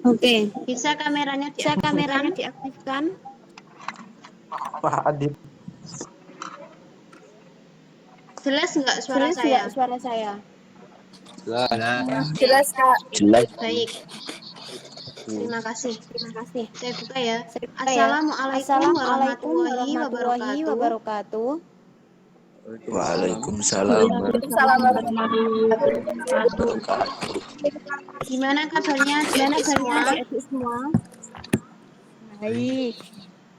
Oke. Bisa kameranya diaktifkan? Pak Adit. Jelas nggak suara saya? Jelas, Kak. Baik. Terima kasih. Saya buka ya. Assalamualaikum warahmatullahi wabarakatuh. Waalaikumsalam warahmatullahi wabarakatuh. Gimana kabarnya adik-adik semua? Baik.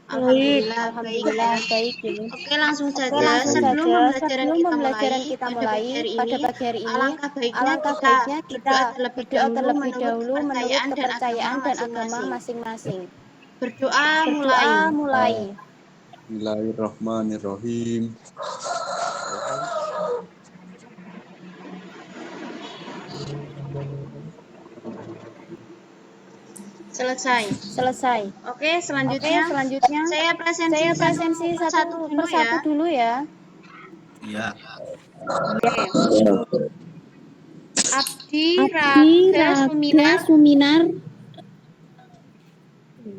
Alhamdulillah baik ya. Oke, langsung saja. Sebelum pembelajaran kita mulai pada pagi hari ini, alangkah baiknya kita berdoa terlebih dahulu menurut kepercayaan dan agama masing-masing. Berdoa mulai. Bismillahirrahmanirrahim. Selesai. Oke, selanjutnya saya presensi satu persatu dulu ya. Ya. Abdi Raga Suminar.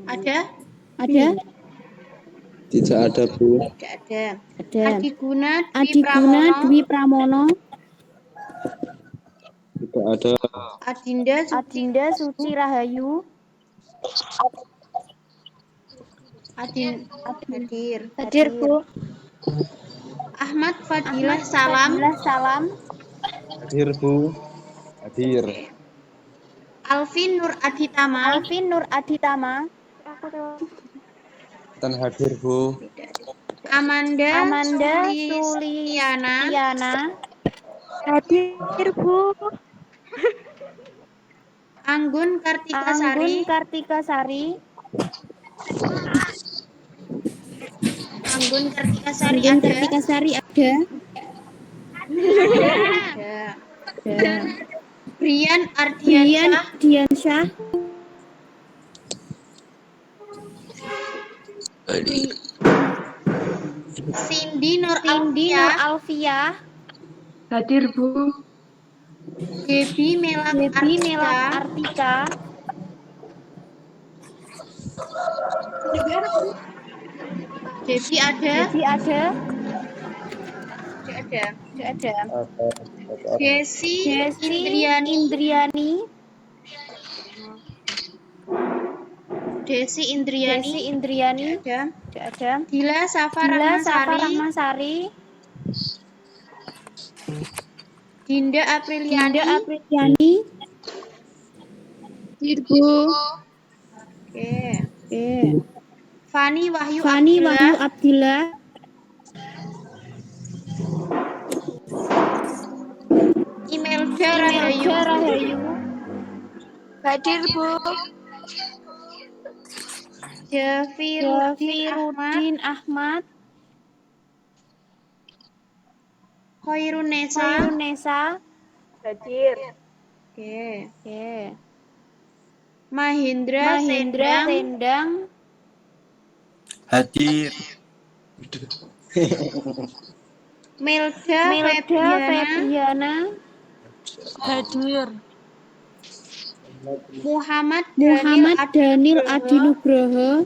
Ada? Tidak ada, Bu. Tidak ada. Adiguna Dwi Pramono. Tidak ada. Adinda Suci Rahayu. Hadir, Bu. Ahmad Fadilah Salam. Hadir, Bu. Hadir. Alvin Nur Aditama. Dan hadir, Bu. Amanda Sulistiana. Hadir, Bu. Anggun Kartika Sari. Ada. Brian Ardiansyah. Cindy Nur Alfia. Hadir, Bu. Debbie Melak Artika. Debbie ada. Tidak ada. Desi Indriani. Tidak ada. Dila Safa Rahmasari. Dinda Apriliani. Hadir, Bu. Oke. Fani Wahyu Abdillah. Imelda Rahayu. Hadir, Bu. Jafiruddin Ahmad. Khairunesa. Hadir. Oke. Mahendra Sendang. Hadir. Melda Febriana. Hadir. Muhammad Daniel Adinugroho.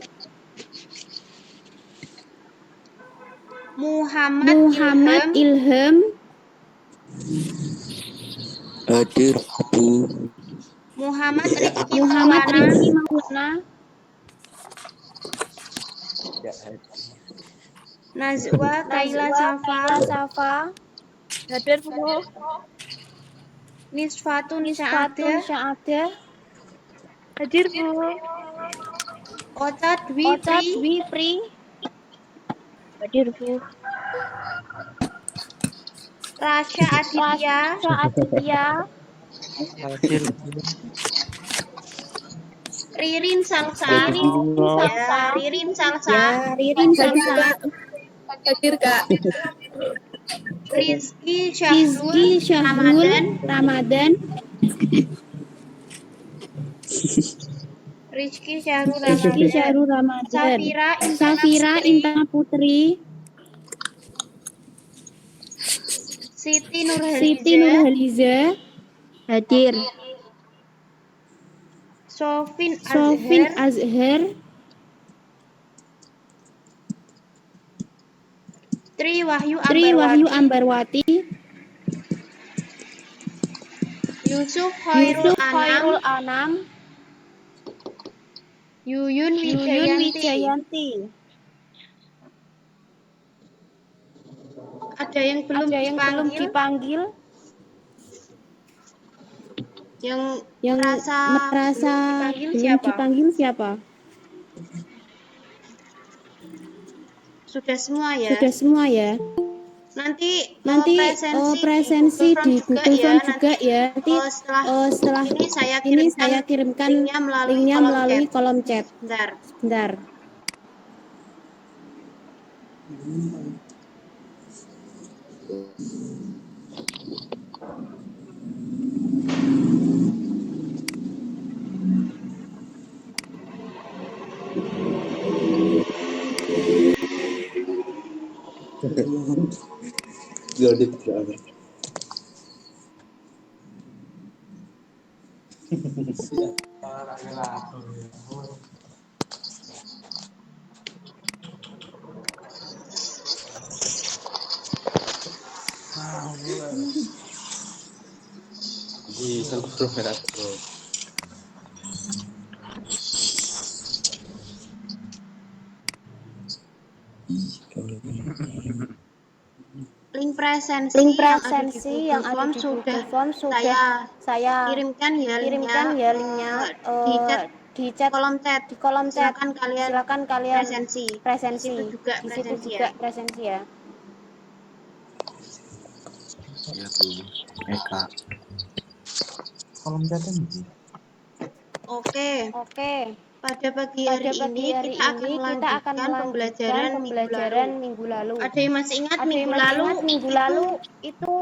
Muhammad Ilham. Hadir, Bu. Muhammad Rizky Maulana. Nazwa Kaila Safa. Hadir, Bu. Nisfatun Sya'ada. Hadir, Bu. Ota Dwi Pri. Hadir, Bu. Rasya Aditya. Hadir. Ririn Salsa. Hadir, Kak. Rizky Syahrul Ramadan. Safira Intana Putri. Siti Nurhaliza Hadir. Sofin Sofin Azhar Azhar. Tri Wahyu Tri Wahyu Ambarwati Ambarwati. Yusuf Khairul Yusuf Anam Khairul Anam. Yuyun Yuyun Wijayanti. Wijayanti. Ada yang belum Ada yang belum dipanggil? dipanggil? Yang Yang merasa belum dipanggil siapa? siapa? Sudah semua ya. Sudah semua ya. Nanti Nanti presensi di Google Google Form Form juga juga ya. ya. Nanti Setelah ini saya ini kirimkan saya kirimkan linknya melalui linknya kolom melalui chat. kolom chat. Bentar. Sebentar. Jadi tidak. Di seluruh merah bro. Link Link presensi yang ada di presensi Google yang ada Form di sudah Google Form sudah saya saya kirimkan ya kirimkan ya linknya di chat di chat kolom chat. di kolom chat. Silakan kalian Presensi. presensi. Di situ juga Di situ presensi juga ya. presensi ya. Ya Bu, Eka. Kolom catatan Bu. Oke. Oke. Pada pagi Pada hari pagi ini hari kita akan ini kita akan melanjutkan melanjutkan pembelajaran minggu lalu. Ada yang masih ingat Ada minggu yang masih lalu ingat minggu itu lalu itu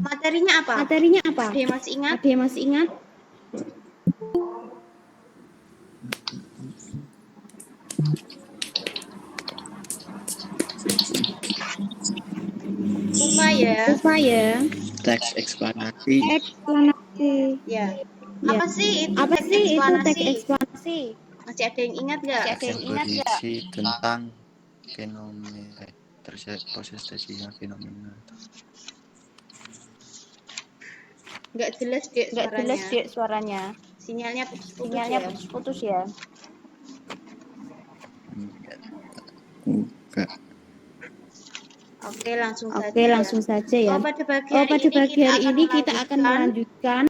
materinya apa? materinya apa? Ada yang masih ingat? Ada yang masih ingat? Lupa ya. Lupa ya. Teks eksplanasi. Eksplanasi. Ya. Ya. Apa sih itu Apa teks sih itu teks eksplanasi? eksplanasi? Masih ada yang ingat nggak? Masih ada yang ingat nggak? Berisi tentang fenomena proses terjadinya fenomena. Nggak jelas dek Nggak jelas suaranya. dek suaranya. Sinyalnya putus-putus Sinyalnya ya. putus-putus ya. Enggak. Oke, langsung Oke, saja ya. langsung saja ya. Pada pagi Oh, hari pada ini pagi kita hari akan ini kita akan melanjutkan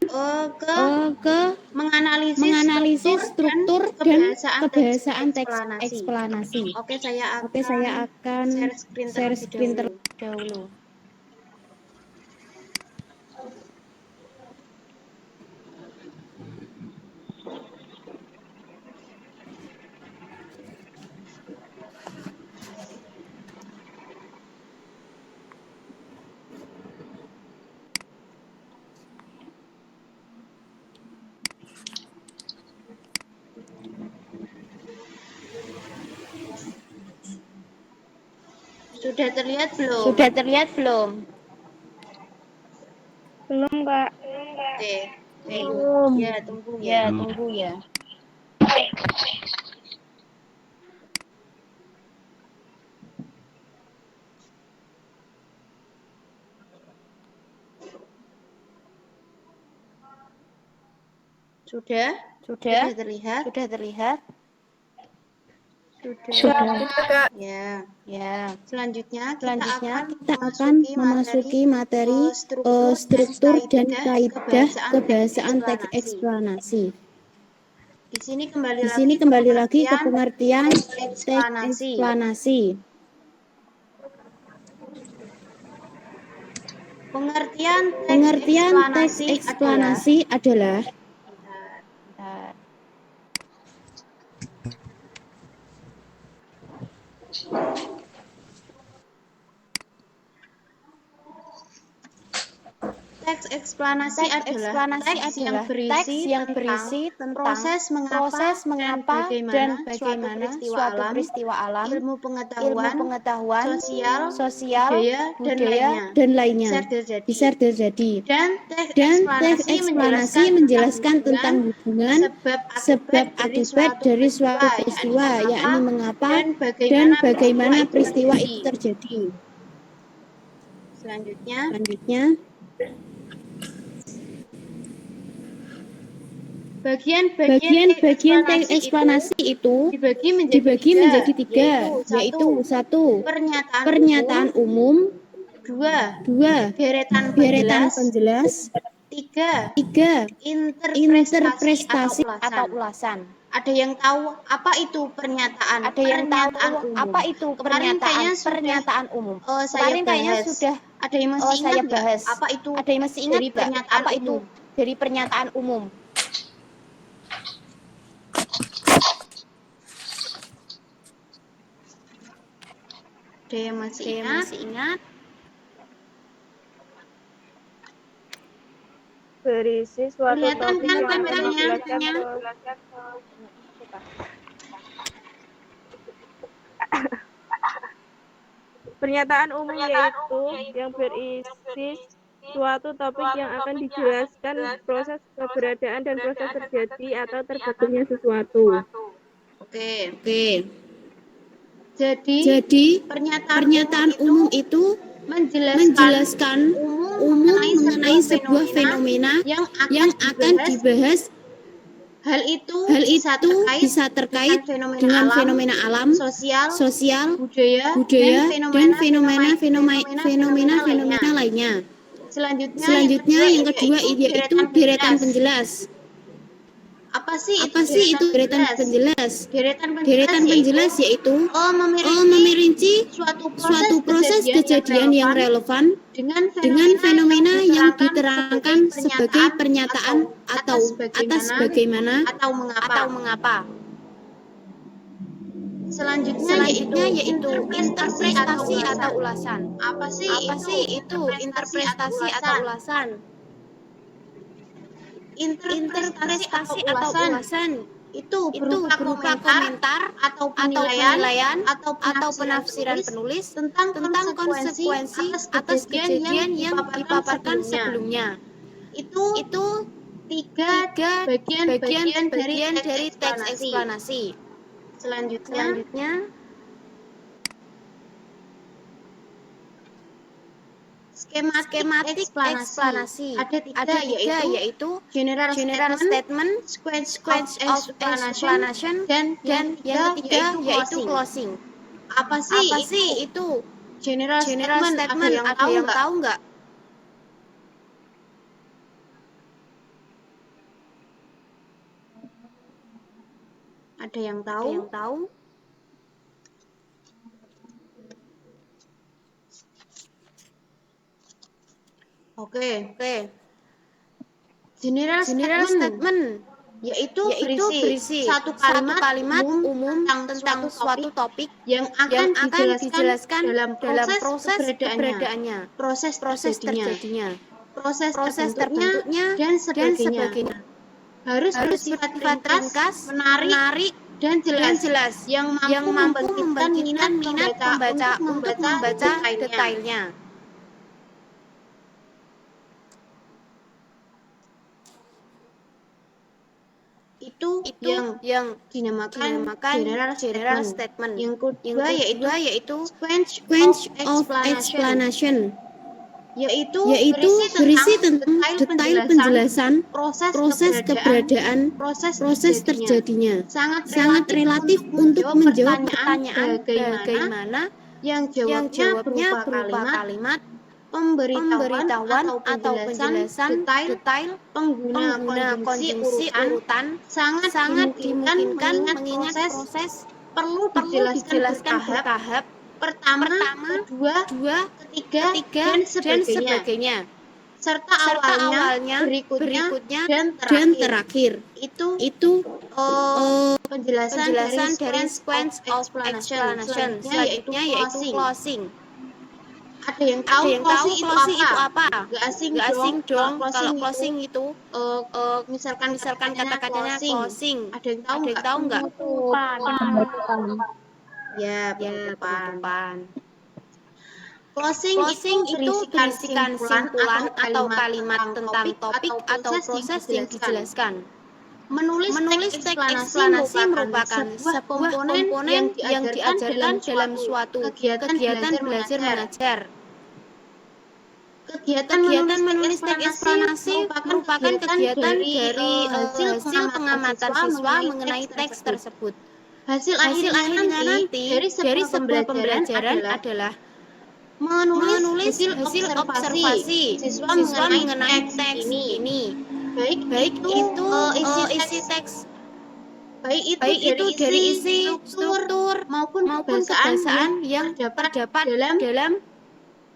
ke menganalisis struktur dan kebiasaan teks eksplanasi. Oke, saya Oke, saya akan akan share share screen screen terlebih terlebih dahulu. Sudah terlihat belum? Sudah terlihat belum? Belum, Kak. Oke. Belum. Ya, tunggu Ya, ya. tunggu ya. Sudah? Sudah? terlihat? Sudah terlihat? Sudah. Ya. Ya. Selanjutnya Selanjutnya kita akan memasuki memasuki materi struktur struktur dan kaidah kebahasaan kebahasaan teks eksplanasi. Di sini kembali Di lagi sini ke kembali lagi ke pengertian teks teks eksplanasi. eksplanasi. Pengertian Teks eksplanasi adalah Teks eksplanasi adalah teks yang berisi tentang proses mengapa dan bagaimana suatu peristiwa alam, ilmu pengetahuan, sosial, budaya, dan lainnya bisa terjadi. Dan teks eksplanasi menjelaskan tentang hubungan sebab akibat dari suatu peristiwa, yakni mengapa dan bagaimana peristiwa itu terjadi. Selanjutnya, bagian teks eksplanasi itu dibagi menjadi tiga, yaitu 1. Pernyataan umum, 2. Deretan penjelas, 3. Interpretasi atau ulasan. Ada yang tahu apa itu pernyataan? Apa itu pernyataan umum? Kemarin kayaknya sudah ada yang masih ingat bahas. Apa itu? Ada yang masih ingat apa itu dari pernyataan umum? Ada yang masih ingat? Berisi suatu topik yang akan dijelaskan Pernyataan umum yaitu yang berisi suatu topik yang akan dijelaskan proses keberadaan dan proses terjadi atau terbentuknya sesuatu. Oke. Jadi pernyataan umum itu menjelaskan umum mengenai sebuah fenomena yang akan dibahas. Hal itu bisa terkait dengan fenomena alam, sosial, budaya, dan fenomena lainnya. Selanjutnya yang kedua yaitu deretan penjelas. Apa sih itu deretan penjelas? Deretan penjelas yaitu memerinci suatu proses kejadian yang relevan dengan fenomena yang diterangkan sebagai pernyataan atas bagaimana atau mengapa. Selanjutnya yaitu interpretasi atau ulasan. Apa sih itu interpretasi atau ulasan? Interpretasi atau ulasan itu berupa komentar atau penilaian atau penafsiran penulis tentang konsekuensi atas kejadian yang dipaparkan sebelumnya. Itu tiga bagian dari teks eksplanasi. Selanjutnya skematik eksplanasi ada tiga yaitu general statement, sequence of explanation, dan yang ketiga yaitu closing. Apa sih itu general statement? Ada yang tahu nggak? Ada yang tahu? Oke. General statement yaitu berisi satu kalimat umum tentang suatu topik yang akan dijelaskan dalam proses keberadaannya, proses terjadinya, proses terbentuknya, dan sebagainya. Harus bersifat ringkas, menarik, dan jelas yang mampu membangkitkan minat pembaca untuk membaca detailnya. Itu yang dinamakan general statement. Yang kedua yaitu sequence of explanation, yaitu berisi tentang detail penjelasan proses keberadaan, proses terjadinya. Sangat relatif untuk menjawab pertanyaan bagaimana yang jawabnya berupa kalimat pemberitahuan atau penjelasan detail pengguna konjungsi urutan sangat dimungkinkan mengingat proses perlu dijelaskan bertahap pertama, kedua, ketiga, dan sebagainya. Serta awalnya, berikutnya, dan terakhir. Itu penjelasan dari sequence of explanation. Selanjutnya yaitu closing. Ada yang tahu closing itu apa? Nggak Nggak asing dong kalau itu closing itu misalkan kata-katanya closing. Ada yang tahu Ada yang tahu nggak? Penutupan. Ya, Ya, penutupan. Closing itu berisikan simpulan atau kalimat tentang topik atau proses yang dijelaskan. Menulis teks eksplanasi merupakan sebuah komponen yang diajarkan dalam suatu kegiatan belajar mengajar. Kegiatan menulis teks eksplanasi merupakan kegiatan dari hasil pengamatan siswa mengenai teks tersebut. Hasil akhirnya nanti dari sebuah pembelajaran adalah menulis hasil observasi siswa mengenai teks ini. Baik itu isi teks, baik itu dari isi struktur maupun kebahasaan yang terdapat dalam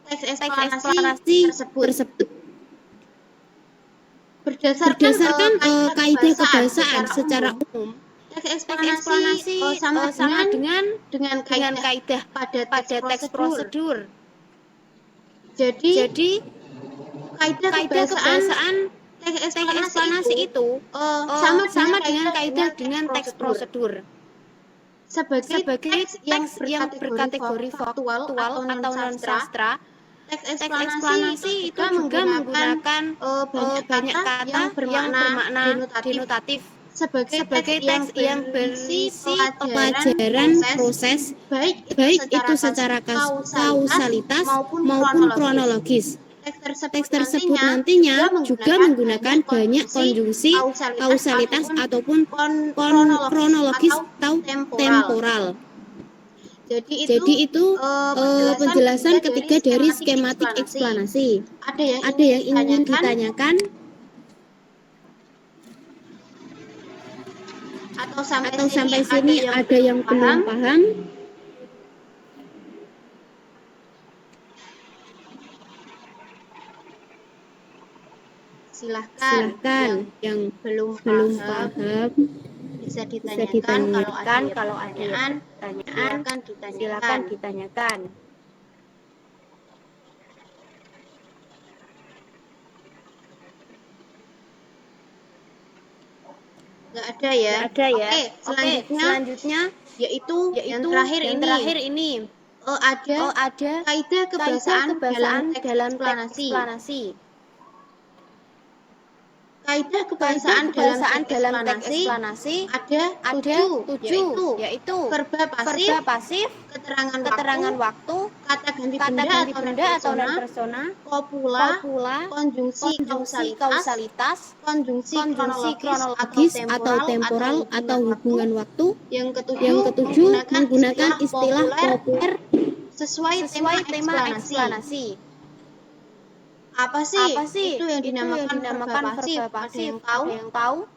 teks eksplanasi tersebut. Berdasarkan kaidah kebahasaan secara umum, teks eksplanasi sama dengan kaidah pada teks prosedur. Jadi kaidah kebahasaan teks eksplanasi itu sama dengan kaidah dengan teks prosedur. Sebagai teks yang berkategori faktual atau non-sastra, teks eksplanasi itu juga menggunakan banyak kata yang bermakna denotatif. Sebagai teks yang berisi pelajaran proses, baik itu secara kausalitas maupun kronologis. Teks tersebut nantinya juga menggunakan banyak konjungsi kausalitas ataupun kronologis atau temporal. Jadi itu penjelasan ketiga dari skematik eksplanasi. Ada yang ingin ditanyakan? Atau sampai sini ada yang belum paham? Silahkan yang belum paham bisa ditanyakan. Kalau ada pertanyaan silakan ditanyakan. Nggak ada ya? Oke, selanjutnya yaitu yang terakhir ini. Ada kaidah kebahasaan dalam teks eksplanasi. Kaidah kebahasaan dalam teks eksplanasi ada 7, yaitu verba pasif, keterangan waktu, kata ganti benda atau non persona, copula, konjungsi kausalitas, konjungsi kronologis atau temporal atau hubungan waktu. Yang ketujuh menggunakan istilah populer sesuai tema eksplanasi. Apa sih itu yang dinamakan verba pasif? Ada yang tahu?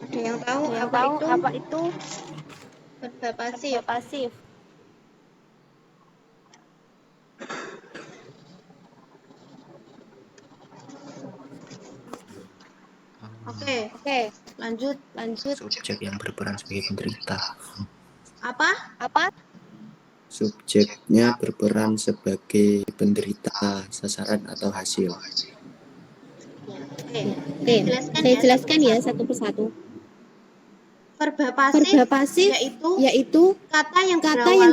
Ada yang tahu apa itu? Verba pasif. Oke, lanjut. Subjek yang berperan sebagai penderita. Apa? Subjeknya berperan sebagai penderita, sasaran atau hasil. Oke, saya jelaskan ya satu persatu. Verba pasif yaitu kata yang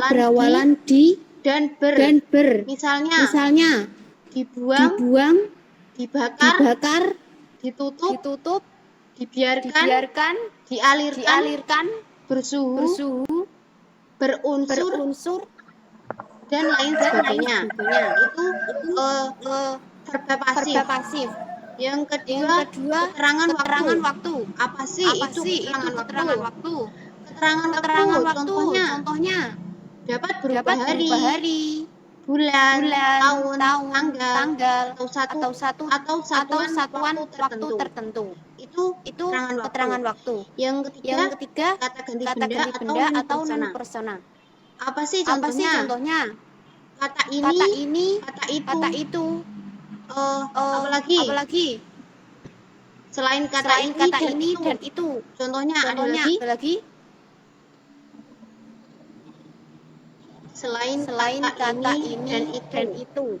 berawalan di dan ber. Misalnya dibuang, dibakar, ditutup, dibiarkan, dialirkan, bersuhu, berunsur dan lain sebagainya. Itu verba pasif. Yang kedua keterangan waktu. Apa sih itu keterangan waktu? Keterangan waktu contohnya dapat berupa hari, bulan, tahun, tanggal atau satuan waktu tertentu. Itu keterangan waktu. Yang ketiga kata ganti benda atau non persona. Apa sih contohnya? Kata ini, kata itu. Apalagi? Selain kata ini dan itu. Contohnya ada lagi? selain kata ini dan itu.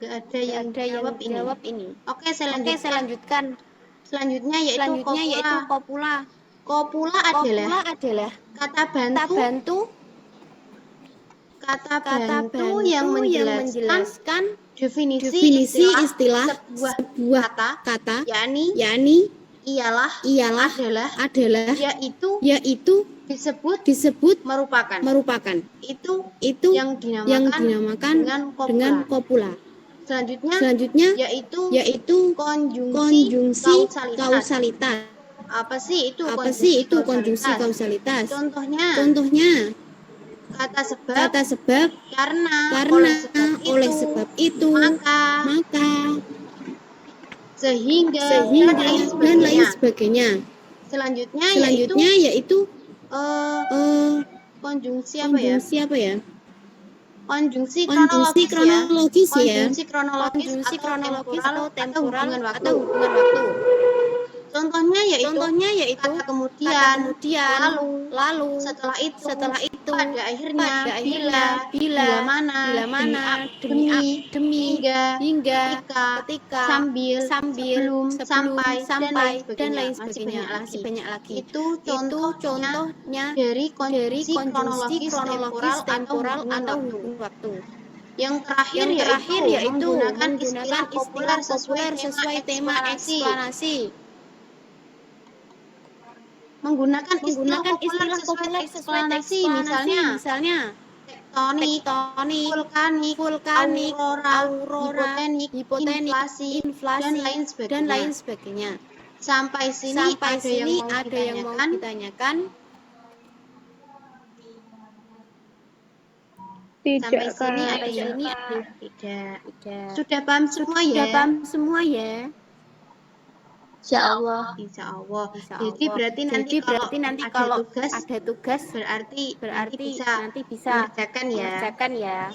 Gak ada yang jawab ini. Oke, saya lanjutkan. Selanjutnya yaitu copula. Copula adalah kata bantu yang menjelaskan definisi istilah sebuah kata, yakni ialah, adalah, yaitu disebut merupakan. Itu yang dinamakan dengan copula. Selanjutnya yaitu konjungsi kausalitas. Apa sih itu konjungsi kausalitas? Contohnya kata sebab karena oleh sebab itu maka sehingga dan lain sebagainya. Selanjutnya yaitu konjungsi apa ya? Konjungsi kronologis atau temporal atau hubungan waktu. Contohnya yaitu kata kemudian, lalu, setelah itu, pada akhirnya, bila mana, demi, hingga, ketika, sambil, sebelum, sampai, dan lain sebagainya. Masih banyak lagi. Itu contohnya dari konjungsi kronologis temporal atau hubungan waktu. Yang terakhir yaitu menggunakan istilah populer sesuai tema eksplanasi. Menggunakan istilah populer sesuai eksplanasi, misalnya tektonik, vulkanik, aurora, hipotenik, inflasi, dan lain sebagainya. Sampai sini ada yang mau ditanyakan? Tidak, Sampai sini ada tidak. Sudah paham semua ya? Insya Allah. Jadi berarti nanti kalau ada tugas berarti nanti bisa mengerjakan ya.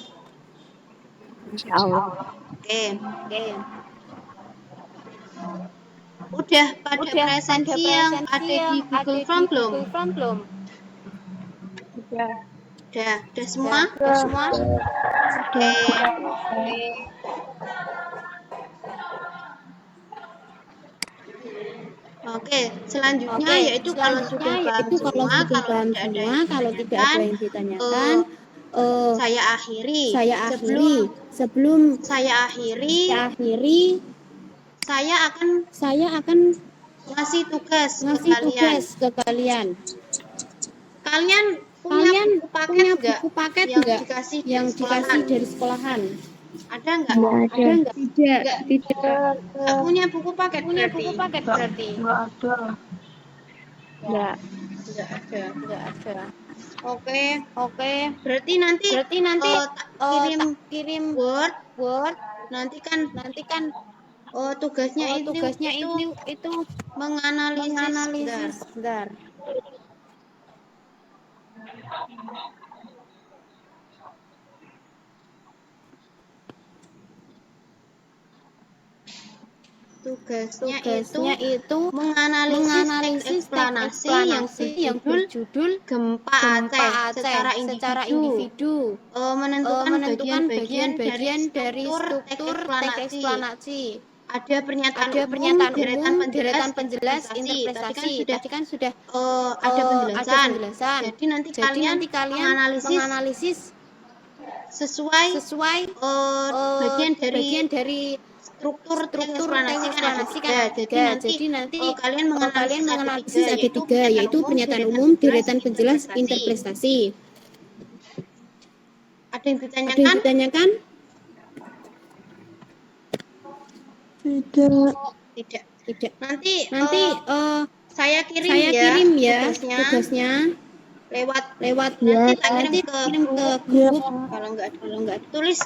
Insya Allah. Oke. Udah pada presensi yang ada di Google Form belum? Udah semua? Oke. Oke, selanjutnya yaitu kalau sudah paham semua, kalau tidak ada yang ditanyakan, saya akhiri. Sebelum saya akhiri, saya akan ngasih tugas ke kalian. Kalian punya buku paket enggak yang dikasih dari sekolahan? Ada enggak? Tidak. Enggak punya buku paket berarti? Enggak ada. Oke. Berarti nanti kirim Word. Nanti kan tugasnya itu menganalisis. Bentar. Tugasnya itu menganalisis teks eksplanasi yang berjudul Gempa Aceh secara individu, menentukan bagian-bagian dari struktur teks eksplanasi. Ada pernyataan umum, deretan penjelas, interpretasi. Tadi kan sudah ada penjelasan. Jadi nanti kalian menganalisis sesuai bagian dari struktur teks eksplanasi kan. Jadi nanti kalian menganalisis ada tiga, yaitu pernyataan umum, deretan penjelas, interpretasi. Ada yang ditanyakan? Tidak. Nanti saya kirim ya tugasnya lewat nanti kirim ke grup. Kalau enggak tulis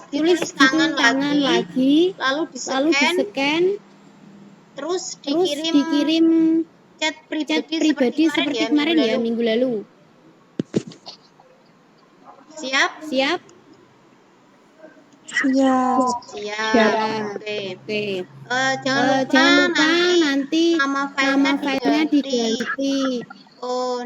tangan lagi, lalu di-scan, terus dikirim chat pribadi seperti kemarin ya, minggu lalu. Siap? Siap. Siap. Oke. Jangan lupa nanti nama nama filenya filenya diganti.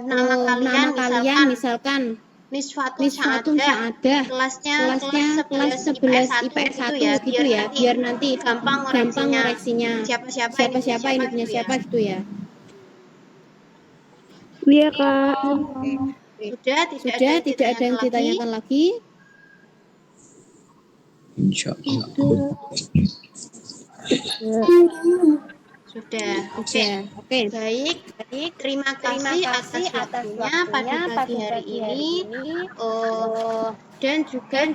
Nama nama kalian misalkan Miss Miss Fatum Saadah, kelasnya kelas 11 IPS 1 gitu ya, biar nanti gampang gampang ngoreksinya. ngoreksinya. Siapa Siapa ini punya siapa gitu ya. Iya, Kak. Sudah tidak ada yang ditanyakan lagi. Insya Allah. Sudah. Oke. Baik. Terima kasih atas waktunya pada pagi hari ini. Dan juga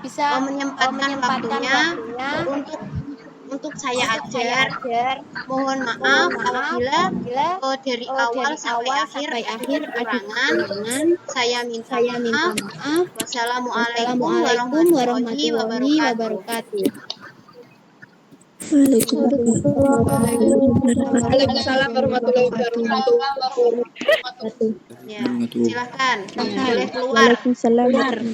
bisa menyempatkan waktunya untuk saya ajar. Mohon maaf apabila dari awal sampai akhir ada kekurangan. Saya minta maaf. Wassalamualaikum warahmatullahi wabarakatuh. Waalaikumsalam warahmatullahi wabarakatuh. Ya, silakan. Boleh keluar. Waalaikumsalam.